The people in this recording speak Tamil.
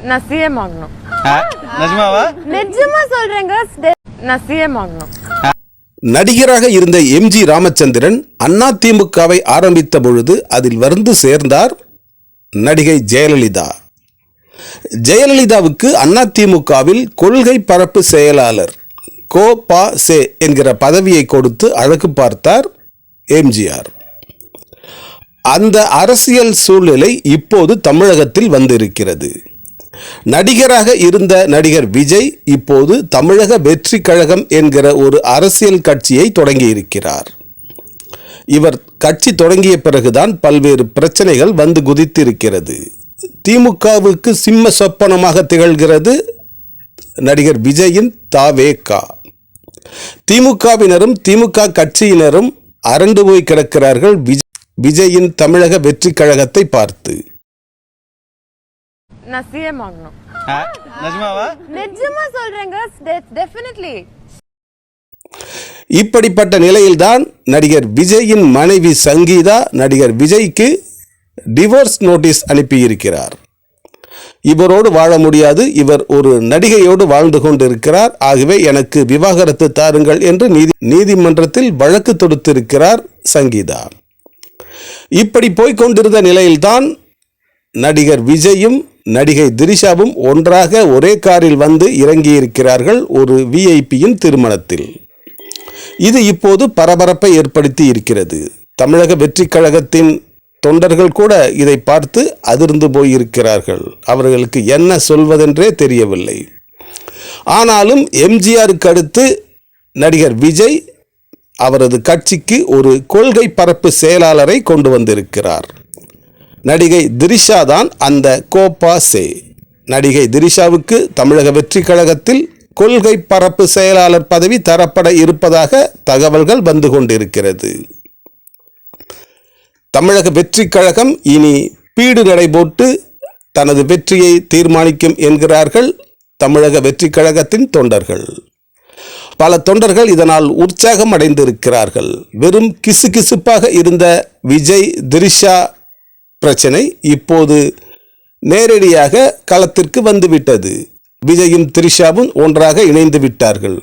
நான் சிஎம் ஆகணும். நிஜமாவா? நிஜமா சொல்றேங்க. நான் சிஎம் ஆகணும். நடிகராக இருந்த எம்ஜி ராமச்சந்திரன் அதிமுகவை ஆரம்பித்த பொழுது அதில் வந்து சேர்ந்தார் நடிகை ஜெயலலிதா. ஜெயலலிதாவுக்கு அதிமுகவில் கொள்கை பரப்பு செயலாளர் கோ.பா.செ என்கிற பதவியை கொடுத்து அழகு பார்த்தார் எம்ஜிஆர். அந்த அரசியல் சூழ்நிலை இப்போது தமிழகத்தில் வந்திருக்கிறது. நடிகராக இருந்த நடிகர் விஜய் இப்போது தமிழக வெற்றி கழகம் என்கிற ஒரு அரசியல் கட்சியை தொடங்கியிருக்கிறார். இவர் கட்சி தொடங்கிய பிறகுதான் பல்வேறு பிரச்சனைகள் வந்து குதித்திருக்கிறது. திமுகவுக்கு சிம்ம சொப்பனமாக திகழ்கிறது நடிகர் விஜயின் தாவேகா. திமுகவினரும் திமுக கட்சியினரும் அரண்டு போய் கிடக்கிறார்கள் விஜயின் தமிழக வெற்றி கழகத்தை பார்த்து. நான் சிஎம் ஆகணும். நிஜமாவா? நிஜமா சொல்றேங்க. டெஃபினெட்லி. இப்படிப்பட்ட நிலையில்தான் நடிகர் விஜயின் மனைவி சங்கீதா நடிகர் விஜய்க்கு டிவோர்ஸ் நோட்டீஸ் அனுப்பியிருக்கிறார். இவரோடு வாழ முடியாது, இவர் ஒரு நடிகையோடு வாழ்ந்து கொண்டிருக்கிறார், ஆகவே எனக்கு விவாகரத்து தாருங்கள் என்று நீதிமன்றத்தில் வழக்கு தொடுத்திருக்கிறார் சங்கீதா. இப்படி போய்கொண்டிருந்த நிலையில்தான் நடிகர் விஜயும் நடிகை திரிஷாவும் ஒன்றாக ஒரே காரில் வந்து இறங்கியிருக்கிறார்கள் ஒரு விஐபியின் திருமணத்தில். இது இப்போது பரபரப்பை ஏற்படுத்தி இருக்கிறது. தமிழக வெற்றி கழகத்தின் தொண்டர்கள் கூட இதை பார்த்து அதிர்ந்து போயிருக்கிறார்கள். அவர்களுக்கு என்ன சொல்வதென்றே தெரியவில்லை. ஆனாலும் எம்ஜிஆருக்கு அடுத்து நடிகர் விஜய் அவரது கட்சிக்கு ஒரு கொள்கை பரப்பு செயலாளரை கொண்டு வந்திருக்கிறார். நடிகை திரிஷா தான் அந்த கோ.பா.செ. நடிகை திரிஷாவுக்கு தமிழக வெற்றி கழகத்தில் கொள்கை பரப்பு செயலாளர் பதவி தரப்பட இருப்பதாக தகவல்கள் வந்து கொண்டிருக்கிறது. தமிழக வெற்றி கழகம் இனி பீடு நடை போட்டு தனது வெற்றியை தீர்மானிக்கும் என்கிறார்கள் தமிழக வெற்றி கழகத்தின் தொண்டர்கள். பல தொண்டர்கள் இதனால் உற்சாகம் அடைந்திருக்கிறார்கள். வெறும் கிசுகிசுப்பாக இருந்த விஜய் திரிஷா பிரச்சனை இப்போது நேரடியாக களத்திற்கு வந்துவிட்டது. விஜயும் திரிஷாவும் ஒன்றாக இணைந்து விட்டார்கள்.